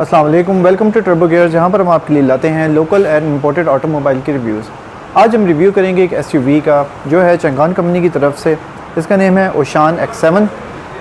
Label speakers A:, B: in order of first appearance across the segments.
A: अस्सलाम वालेकुम, welcome to turbo gear, जहाँ पर हम आपके लिए लाते हैं लोकल एंड इंपोर्टेड ऑटोमोबाइल के रिव्यूज़। आज हम रिव्यू करेंगे एक एसयूवी का जो है चंगान कंपनी की तरफ से। इसका नेम है ओशान X7।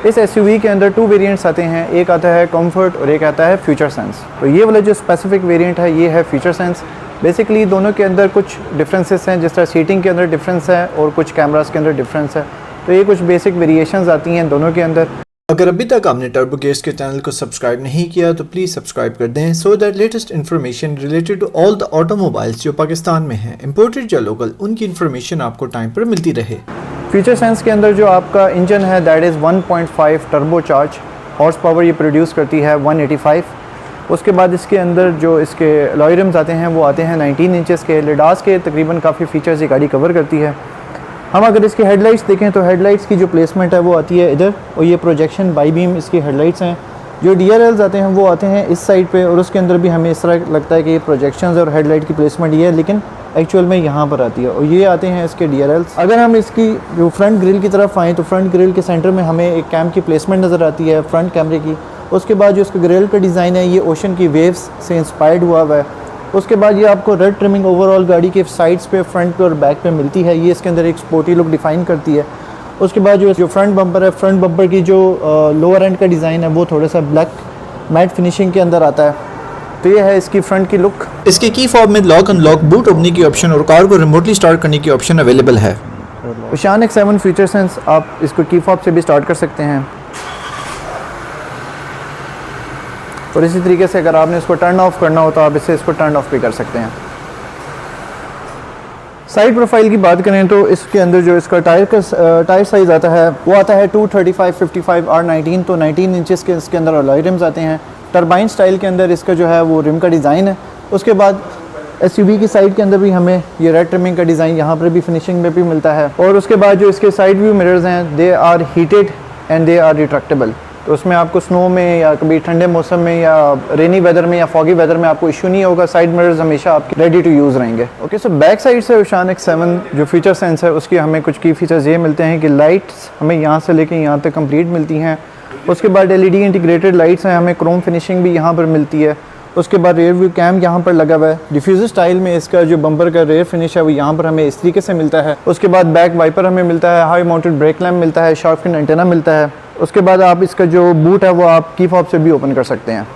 A: इस एसयूवी के अंदर 2 वेरिएंट्स आते हैं, एक आता है कंफर्ट और एक आता है फ्यूचर सेंस। तो ये वाला जो स्पेसिफिक वेरिएंट है ये है फ्यूचर सेंस। बेसिकली दोनों के अंदर कुछ डिफरेंसेस हैं, जिस तरह सीटिंग के अंदर डिफरेंस है और कुछ कैमरास के अंदर डिफरेंस है। तो ये कुछ बेसिक वेरिएशंस आती हैं दोनों के अंदर।
B: अगर अभी तक आपने टर्बो गियर्स के चैनल को सब्सक्राइब नहीं किया तो प्लीज़ सब्सक्राइब कर दें so that latest information related to all the automobiles जो पाकिस्तान में हैं, इंपोर्टेड या लोकल, उनकी इन्फॉर्मेशन आपको टाइम पर मिलती रहे।
A: फ्यूचर सेंस के अंदर जो आपका इंजन है that is 1.5 turbo charge, horse power ये प्रोड्यूस करती है 185। उसके बाद इसके अंदर जो इसके अलॉय रिम्स आते हैं वो आते हैं 19 इंचेस के। लिडास के तकरीबन काफ़ी फीचर्स ये गाड़ी कवर करती है। हम अगर इसकी हेडलाइट्स देखें तो हेडलाइट्स की जो प्लेसमेंट है वो आती है इधर, और ये प्रोजेक्शन बाई बीम इसकी हेडलाइट्स हैं। जो DRLs आते हैं वो आते हैं इस साइड पे, और उसके अंदर भी हमें इस तरह लगता है कि ये प्रोजेक्शंस और हेडलाइट की प्लेसमेंट ये है, लेकिन एक्चुअल में यहाँ पर आती है। और ये आते हैं इसके DRLs। अगर हम इसकी जो फ्रंट ग्रिल की तरफ आएँ तो फ्रंट ग्रिल के सेंटर में हमें एक कैम की प्लेसमेंट नज़र आती है फ्रंट कैमरे की। उसके बाद जो इसका ग्रिल का डिज़ाइन है ये ओशन की वेव्स से इंस्पायर्ड हुआ है। उसके बाद ये आपको रेड ट्रिमिंग ओवरऑल गाड़ी के साइड्स पे, फ्रंट पे और बैक पे मिलती है। ये इसके अंदर एक स्पोर्टी लुक डिफाइन करती है। उसके बाद जो फ्रंट बम्पर है, फ्रंट बम्पर की जो लोअर एंड का डिज़ाइन है वो थोड़ा सा ब्लैक मैट फिनिशिंग के अंदर आता है। तो ये है इसकी फ्रंट की लुक।
B: इसके की फॉब में लॉक अनलॉक, बूट ओपनिंग की ऑप्शन और कार को रिमोटली स्टार्ट करने की ऑप्शन अवेलेबल है।
A: ओशान X7 फ्यूचर सेंस आप इसको की फॉब से भी स्टार्ट कर सकते हैं, और इसी तरीके से अगर आपने इसको टर्न ऑफ करना हो तो आप इसको टर्न ऑफ भी कर सकते हैं। साइड प्रोफाइल की बात करें तो इसके अंदर जो इसका टायर साइज़ आता है वो आता है 235/55 R19। तो 19 इंचेस के इसके अंदर अलॉय रिम्स आते हैं। टर्बाइन स्टाइल के अंदर इसका जो है वो रिम का डिज़ाइन है। उसके बाद SUV की साइड के अंदर भी हमें ये रेड ट्रिमिंग का डिज़ाइन यहाँ पर भी फिनिशिंग में भी मिलता है। और उसके बाद जो इसके साइड व्यू मिरर्स हैं they are heated and they are retractable. तो उसमें आपको स्नो में या कभी ठंडे मौसम में या रेनी वेदर में या फॉगी वेदर में आपको इशू नहीं होगा। साइड मिरर्स हमेशा आपके रेडी टू यूज़ रहेंगे। ओके, सो बैक साइड से ओशान X7 जो फीचर सेंस है उसकी हमें कुछ की फीचर्स ये मिलते हैं कि लाइट्स हमें यहाँ से लेके यहाँ तक कंप्लीट मिलती हैं। उसके बाद LED इंटीग्रेटेड लाइट्स हैं, हमें क्रोम फिनिशिंग भी यहाँ पर मिलती है। उसके बाद रेयर व्यू कैम यहाँ पर लगा हुआ है। डिफ्यूज़र स्टाइल में इसका जो बम्पर का रेयर फिनिश है वो यहाँ पर हमें इस तरीके से मिलता है। उसके बाद बैक वाइपर हमें मिलता है, हाई माउंटेड ब्रेक लैम्प मिलता है, शार्प फिन एंटेना मिलता है। उसके बाद आप इसका जो बूट है वो आप की फॉब से भी ओपन कर सकते हैं।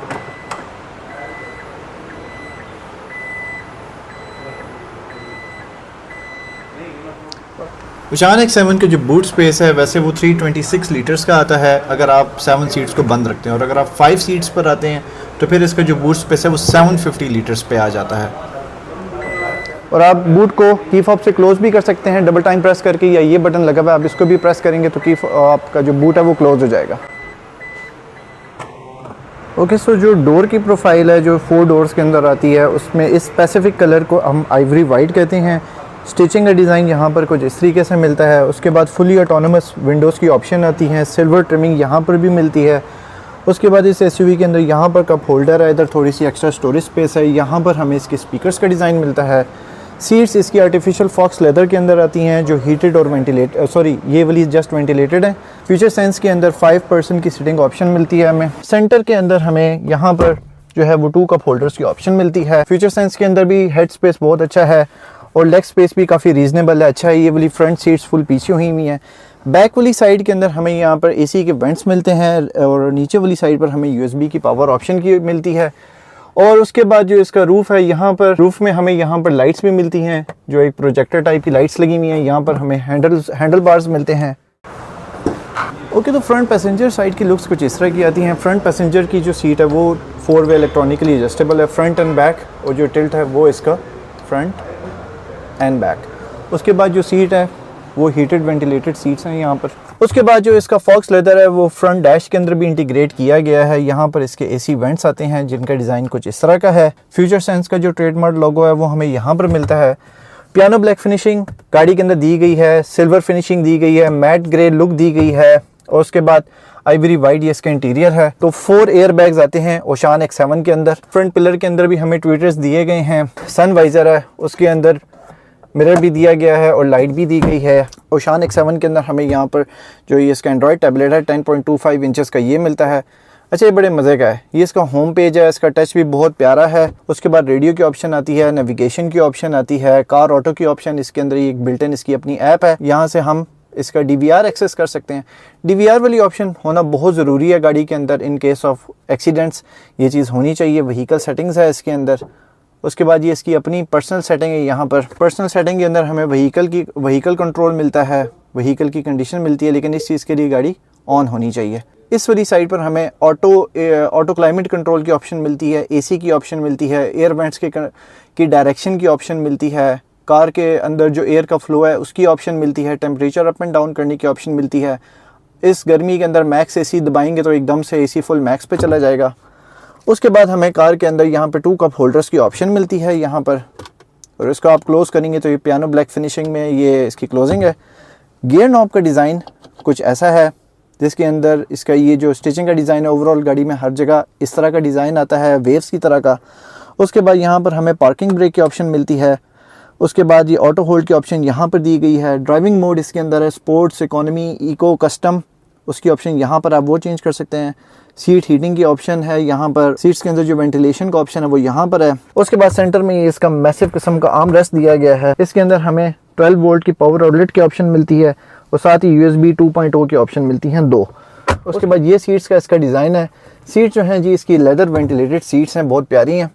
B: ओशान X7 के जो बूट स्पेस है वैसे वो 326 लीटर्स का आता है अगर आप 7 सीट्स को बंद रखते हैं, और अगर आप 5 सीट्स पर आते हैं तो फिर इसका जो बूट स्पेस है वो 750 लीटर्स पे आ जाता है।
A: और आप बूट को की फॉब से क्लोज भी कर सकते हैं डबल टाइम प्रेस करके, या ये बटन लगा हुआ है आप इसको भी प्रेस करेंगे तो आपका जो बूट है वो क्लोज हो जाएगा। ओके, सो जो डोर की प्रोफाइल है जो 4 डोर्स के अंदर आती है उसमें इस स्पेसिफिक कलर को हम आइवरी वाइट कहते हैं। स्टिचिंग का डिज़ाइन यहाँ पर कुछ इस तरीके से मिलता है। उसके बाद फुली ऑटोनोमस विंडोज़ की ऑप्शन आती हैं, सिल्वर ट्रिमिंग यहाँ पर भी मिलती है। उसके बाद इस SUV के अंदर यहाँ पर कप होल्डर है, इधर थोड़ी सी एक्स्ट्रा स्टोरेज स्पेस है। यहाँ पर हमें इसके स्पीकर्स का डिज़ाइन मिलता है। सीट्स इसकी आर्टिफिशियल फॉक्स लेदर के अंदर आती हैं जो हीटेड और ये वाली जस्ट वेंटिलेटेड है। फ्यूचर सेंस के अंदर 5 पर्सन की सिटिंग ऑप्शन मिलती है हमें। सेंटर के अंदर हमें यहाँ पर जो है वो 2 कप होल्डर्स की ऑप्शन मिलती है। फ्यूचर सेंस के अंदर भी हेड स्पेस बहुत अच्छा है और लेग स्पेस भी काफ़ी रीजनेबल है, अच्छा है। ये वाली फ्रंट सीट्स फुल पीछे हुई हुई हैं। बैक वाली साइड के अंदर हमें यहाँ पर AC के वेंट्स मिलते हैं, और नीचे वाली साइड पर हमें USB की पावर ऑप्शन की मिलती है। और उसके बाद जो इसका रूफ़ है, यहाँ पर रूफ़ में हमें यहाँ पर लाइट्स भी मिलती हैं जो एक प्रोजेक्टर टाइप की लाइट्स लगी हुई हैं। यहाँ पर हमें हैंडल बार्स मिलते हैं। ओके, तो फ्रंट पैसेंजर साइड की लुक्स कुछ इस तरह की आती हैं। फ्रंट पैसेंजर की जो सीट है वो 4 वे इलेक्ट्रॉनिकली एडजस्टेबल है, फ्रंट एंड बैक, और जो टिल्ट है वो इसका फ्रंट एंड बैक। उसके बाद जो सीट है वो हीटेड वेंटिलेटेड सीट्स हैं यहाँ पर। उसके बाद जो इसका फॉक्स लेदर है वो फ्रंट डैश के अंदर भी इंटीग्रेट किया गया है। यहाँ पर इसके AC वेंट्स आते हैं जिनका डिज़ाइन कुछ इस तरह का है। फ्यूचर सेंस का जो ट्रेडमार्क लोगो है वो हमें यहाँ पर मिलता है। पियानो ब्लैक फिनिशिंग गाड़ी के अंदर दी गई है, सिल्वर फिनिशिंग दी गई है, मैट ग्रे लुक दी गई है, और उसके बाद आइवरी वाइट ये इसका इंटीरियर है। तो 4 एयर बैग्स आते हैं ओशान X7 के अंदर। फ्रंट पिलर के अंदर भी हमें ट्विटर्स दिए गए हैं। सन वाइजर है, उसके अंदर मिरर भी दिया गया है और लाइट भी दी गई है। ओशान X7 के अंदर हमें यहाँ पर जो ये इसका एंड्रॉयड टैबलेट है 10.25 इंचेस का ये मिलता है। अच्छा, ये बड़े मज़े का है। ये इसका होम पेज है, इसका टच भी बहुत प्यारा है। उसके बाद रेडियो की ऑप्शन आती है, नेविगेशन की ऑप्शन आती है, कार ऑटो की ऑप्शन, इसके अंदर ये एक बिल्ट इन इसकी अपनी ऐप है। यहाँ से हम इसका DVR एक्सेस कर सकते हैं। DVR वाली ऑप्शन होना बहुत ज़रूरी है गाड़ी के अंदर, इन केस ऑफ एक्सीडेंट्स ये चीज़ होनी चाहिए। व्हीकल सेटिंग्स है इसके अंदर। उसके बाद ये इसकी अपनी पर्सनल सेटिंग है। यहाँ पर पर्सनल सेटिंग के अंदर हमें व्हीकल कंट्रोल मिलता है, व्हीकल की कंडीशन मिलती है, लेकिन इस चीज़ के लिए गाड़ी ऑन होनी चाहिए। इस वाली साइड पर हमें ऑटो क्लाइमेट कंट्रोल की ऑप्शन मिलती है, AC की ऑप्शन मिलती है, एयर वेंट्स की डायरेक्शन की ऑप्शन मिलती है, कार के अंदर जो एयर का फ्लो है उसकी ऑप्शन मिलती है, टेम्परेचर अप एंड डाउन करने की ऑप्शन मिलती है। इस गर्मी के अंदर मैक्स AC दबाएंगे तो एकदम से AC फुल मैक्स पे चला जाएगा। उसके बाद हमें कार के अंदर यहाँ पर 2 कप होल्डर्स की ऑप्शन मिलती है यहाँ पर, और इसको आप क्लोज़ करेंगे तो ये पियानो ब्लैक फिनिशिंग में ये इसकी क्लोजिंग है। गियर नॉब का डिज़ाइन कुछ ऐसा है, जिसके अंदर इसका ये जो स्टिचिंग का डिज़ाइन है, ओवरऑल गाड़ी में हर जगह इस तरह का डिज़ाइन आता है, वेव्स की तरह का। उसके बाद यहाँ पर हमें पार्किंग ब्रेक की ऑप्शन मिलती है। उसके बाद ये ऑटो होल्ड की ऑप्शन यहाँ पर दी गई है। ड्राइविंग मोड इसके अंदर है, स्पोर्ट्स, इकोनॉमी, इको, कस्टम, उसकी ऑप्शन यहाँ पर आप वो चेंज कर सकते हैं। सीट हीटिंग की ऑप्शन है यहाँ पर। सीट्स के अंदर जो वेंटिलेशन का ऑप्शन है वो यहाँ पर है। उसके बाद सेंटर में ये इसका मैसिव किस्म का आर्म रेस्ट दिया गया है। इसके अंदर हमें 12 वोल्ट की पावर आउटलेट की ऑप्शन मिलती है और साथ ही USB 2.0 की ऑप्शन मिलती हैं 2। उसके बाद ये सीट्स का इसका डिज़ाइन है। सीट जो हैं जी इसकी लेदर वेंटिलेटेड सीट्स हैं, बहुत प्यारी हैं।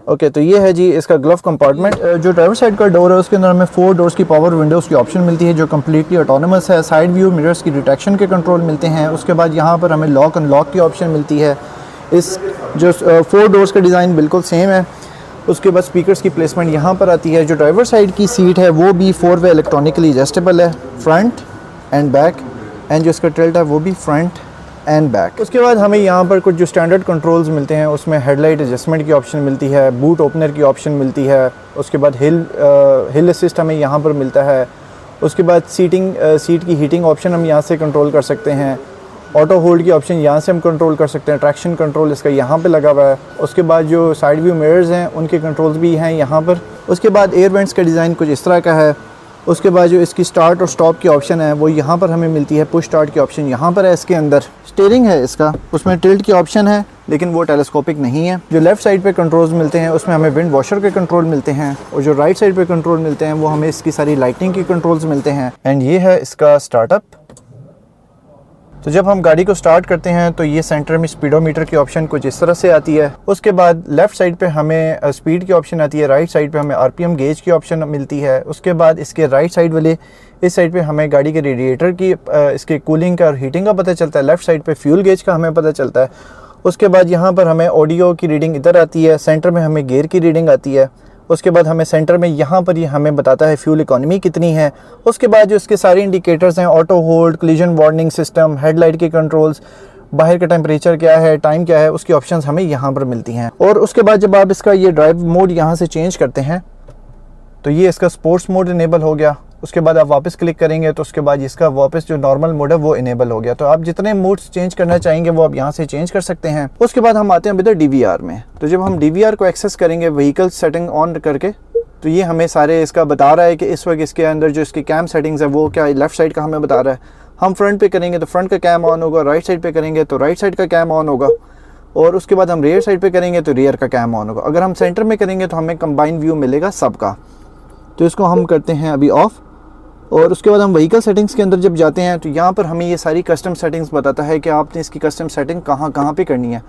A: ओके, तो ये है जी इसका ग्लव कंपार्टमेंट। जो ड्राइवर साइड का डोर है उसके अंदर हमें 4 डोर्स की पावर विंडोज़ की ऑप्शन मिलती है जो कम्प्लीटली ऑटोनमस है। साइड व्यू मिरर्स की डिटेक्शन के कंट्रोल मिलते हैं। उसके बाद यहाँ पर हमें लॉक अनलॉक की ऑप्शन मिलती है। इस जो 4 डोर्स का डिज़ाइन बिल्कुल सेम है। उसके बाद स्पीकर्स की प्लेसमेंट यहाँ पर आती है। जो ड्राइवर साइड की सीट है वो भी 4 वे इलेक्ट्रॉनिकली एडजस्टेबल है, फ्रंट एंड बैक, एंड जो इसका टिल्ट है वो भी फ्रंट एंड बैक। उसके बाद हमें यहाँ पर कुछ जो स्टैंडर्ड कंट्रोल्स मिलते हैं उसमें हेडलाइट एडजस्टमेंट की ऑप्शन मिलती है, बूट ओपनर की ऑप्शन मिलती है। उसके बाद हिल असिस्ट हमें यहाँ पर मिलता है। उसके बाद सीट की हीटिंग ऑप्शन हम यहाँ से कंट्रोल कर सकते हैं। ऑटो होल्ड की ऑप्शन यहाँ से हम कंट्रोल कर सकते हैं। ट्रैक्शन कंट्रोल इसका यहाँ पे लगा हुआ है। उसके बाद जो साइड व्यू मिरर्स हैं उनके कंट्रोल्स भी हैं यहाँ पर। उसके बाद एयर वेंट्स का डिज़ाइन कुछ इस तरह का है। उसके बाद जो इसकी स्टार्ट और स्टॉप की ऑप्शन है वो यहाँ पर हमें मिलती है। पुश स्टार्ट की ऑप्शन यहाँ पर है। इसके अंदर स्टीयरिंग है इसका, उसमें टिल्ट की ऑप्शन है लेकिन वो टेलीस्कोपिक नहीं है। जो लेफ़्ट साइड पे कंट्रोल्स मिलते हैं उसमें हमें विंड वॉशर के कंट्रोल मिलते हैं, और जो राइट साइड पे कंट्रोल मिलते हैं वो हमें इसकी सारी लाइटिंग की कंट्रोल्स मिलते हैं। एंड ये है इसका स्टार्टअप। तो जब हम गाड़ी को स्टार्ट करते हैं तो ये सेंटर में स्पीडोमीटर की ऑप्शन कुछ इस तरह से आती है। उसके बाद लेफ़्ट साइड पे हमें स्पीड की ऑप्शन आती है, राइट साइड पे हमें RPM गेज की ऑप्शन मिलती है। उसके बाद इसके राइट साइड वाले इस साइड पे हमें गाड़ी के रेडिएटर की इसके कूलिंग का और हीटिंग का पता चलता है। लेफ़्ट साइड पे फ्यूल गेज का हमें पता चलता है। उसके बाद यहाँ पर हमें ऑडियो की रीडिंग इधर आती है। सेंटर में हमें गियर की रीडिंग आती है। उसके बाद हमें सेंटर में यहाँ पर ये हमें बताता है फ्यूल इकोनॉमी कितनी है। उसके बाद जो इसके सारे इंडिकेटर्स हैं, auto hold, collision warning system, headlight के कंट्रोल्स, बाहर का टेम्परेचर क्या है, टाइम क्या है, उसकी ऑप्शंस हमें यहाँ पर मिलती हैं। और उसके बाद जब आप इसका ये ड्राइव मोड यहाँ से चेंज करते हैं तो ये इसका स्पोर्ट्स मोड इनेबल हो गया। उसके बाद आप वापस क्लिक करेंगे तो उसके बाद इसका वापस जो नॉर्मल मोड है वो इनेबल हो गया। तो आप जितने मोड्स चेंज करना चाहेंगे वो आप यहाँ से चेंज कर सकते हैं। उसके बाद हम आते हैं इधर DVR में। तो जब हम DVR को एक्सेस करेंगे व्हीकल सेटिंग ऑन करके तो ये हमें सारे इसका बता रहा है कि इस वक्त इसके अंदर जो इसकी कैम सेटिंग्स है वो क्या है। लेफ्ट साइड का हमें बता रहा है। हम फ्रंट पे करेंगे तो फ्रंट का कैम ऑन होगा, राइट साइड पे करेंगे तो राइट साइड का कैम ऑन होगा, और उसके बाद हम रियर साइड पे करेंगे तो रियर का कैम ऑन होगा। अगर हम सेंटर में करेंगे तो हमें कंबाइन व्यू मिलेगा सबका। तो इसको हम करते हैं अभी ऑफ। और उसके बाद हम व्हीकल सेटिंग्स के अंदर जब जाते हैं तो यहाँ पर हमें ये सारी कस्टम सेटिंग्स बताता है कि आपने इसकी कस्टम सेटिंग कहाँ पे करनी है।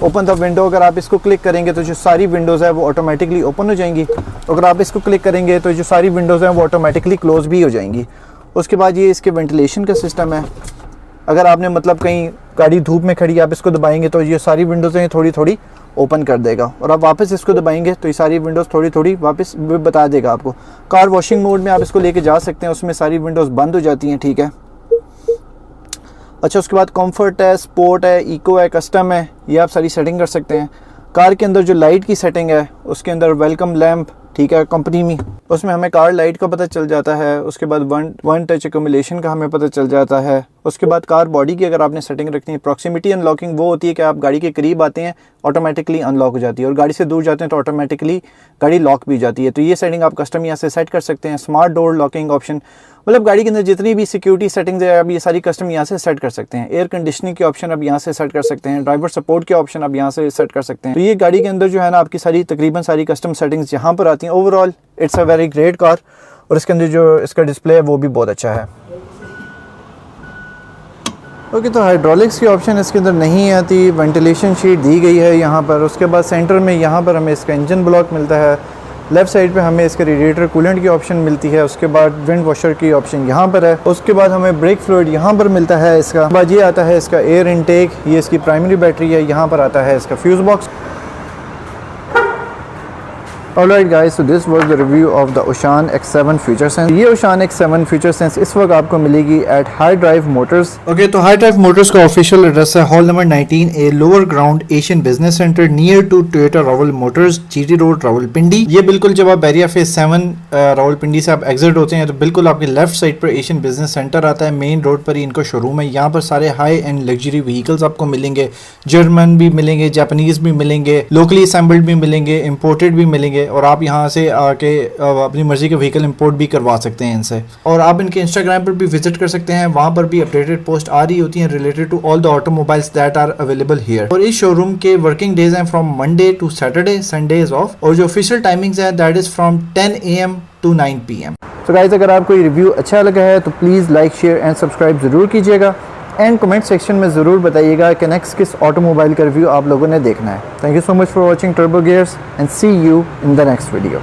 A: ओपन द विंडो, अगर आप इसको क्लिक करेंगे तो जो सारी विंडोज़ है वो ऑटोमेटिकली ओपन हो जाएंगी। अगर आप इसको क्लिक करेंगे तो जो सारी विंडोज़ हैं वो ऑटोमेटिकली क्लोज भी हो जाएंगी। उसके बाद ये इसके वेंटिलेशन का सिस्टम है। अगर आपने मतलब कहीं गाड़ी धूप में खड़ी आप इसको दबाएंगे तो ये सारी विंडोज़ हैं थोड़ी थोड़ी ओपन कर देगा, और आप वापस इसको दबाएंगे तो ये सारी विंडोज़ थोड़ी थोड़ी वापस बता देगा आपको। कार वॉशिंग मोड में आप इसको लेके जा सकते हैं, उसमें सारी विंडोज़ बंद हो जाती हैं। ठीक है। अच्छा, उसके बाद कंफर्ट है, स्पोर्ट है, इको है, कस्टम है, ये आप सारी सेटिंग कर सकते हैं। कार के अंदर जो लाइट की सेटिंग है उसके अंदर वेलकम लैम्प, ठीक है, कंपनी में उसमें हमें कार लाइट का पता चल जाता है। उसके बाद वन टच एक्यूमुलेशन का हमें पता चल जाता है। उसके बाद कार बॉडी की अगर आपने सेटिंग रखनी है, प्रॉक्सिमिटी अनलॉकिंग वो होती है कि आप गाड़ी के करीब आते हैं ऑटोमेटिकली अनलॉक हो जाती है, और गाड़ी से दूर जाते हैं तो ऑटोमेटिकली गाड़ी लॉक भी जाती है। तो ये सेटिंग आप कस्टम यहाँ से सेट कर सकते हैं। स्मार्ट डोर लॉकिंग ऑप्शन, मतलब गाड़ी के अंदर जितनी भी सिक्योरिटी सेटिंग्स है आप ये सारी कस्टम यहाँ से सेट कर सकते हैं। एयर कंडीशनिंग के ऑप्शन आप यहाँ से सेट कर सकते हैं। ड्राइवर सपोर्ट के ऑप्शन आप यहाँ से सेट कर सकते हैं। तो ये गाड़ी के अंदर जो है ना आपकी सारी तकरीबन सारी कस्टम सेटिंग्स यहाँ पर आती हैं। Overall it's a very great car, और इसके अंदर जो इसका डिस्प्ले है वो भी बहुत अच्छा है। ओके, तो हाइड्रोलिक्स की ऑप्शन इसके अंदर नहीं आती। वेंटिलेशन शीट दी गई है यहाँ पर। उसके बाद सेंटर में यहाँ पर हमें इसका इंजन ब्लॉक मिलता है। लेफ़्ट साइड पे हमें इसके रेडिएटर कूलेंट की ऑप्शन मिलती है। उसके बाद विंड वॉशर की ऑप्शन यहाँ पर है। उसके बाद हमें ब्रेक फ्लूइड यहाँ पर मिलता है। इसका बाद ये आता है इसका एयर इनटेक, ये इसकी प्राइमरी बैटरी है। यहाँ पर आता है इसका fuse box. Alright guys, so this was the review of the Oshan X7 Future Sense। ये Oshan X7 Future Sense इस वक्त आपको मिलेगी at High Drive Motors।
B: Okay, तो हाई ड्राइव मोटर्स का ऑफिशियल एड्रेस है hall number 19A lower ground Asian business centre near to Toyota Rawal Motors, GT road Rawalpindi. ये बिल्कुल जब आप बैरिया फेज 7 रावलपिंडी से आप एग्जिट होते हैं तो बिल्कुल आपके लेफ्ट साइड पर एशियन बिजनेस सेंटर आता है। मेन रोड पर ही इनका शोरूम है। यहाँ पर सारे हाई एंड लग्जरी व्हीकल्स आपको मिलेंगे। जर्मन भी मिलेंगे, जापानीज भी मिलेंगे, लोकली असेंबल्ड भी मिलेंगे, इम्पोर्टेड भी मिलेंगे, और आप यहाँ से आके अपनी मर्जी के व्हीकल इंपोर्ट भी करवा सकते हैं इनसे। और आप इनके इंस्टाग्राम पर भी विजिट कर सकते हैं, वहाँ पर भी अपडेटेड पोस्ट आ रही होती हैं related to all the automobiles that are available here. और इस शोरूम के वर्किंग डेज हैं from Monday to Saturday, Sunday is off, और जो ऑफिशियल टाइमिंग्स है that is from 10 AM to 9 PM।
A: तो गाइस, अगर आपको ये रिव्यू अच्छा लगा है तो please like, share and subscribe ज़रूर कीजिएगा, एंड कमेंट सेक्शन में ज़रूर बताइएगा कि नेक्स्ट किस ऑटोमोबाइल का रिव्यू आप लोगों ने देखना है। Thank you so much for watching Turbo Gears and see you in the next video.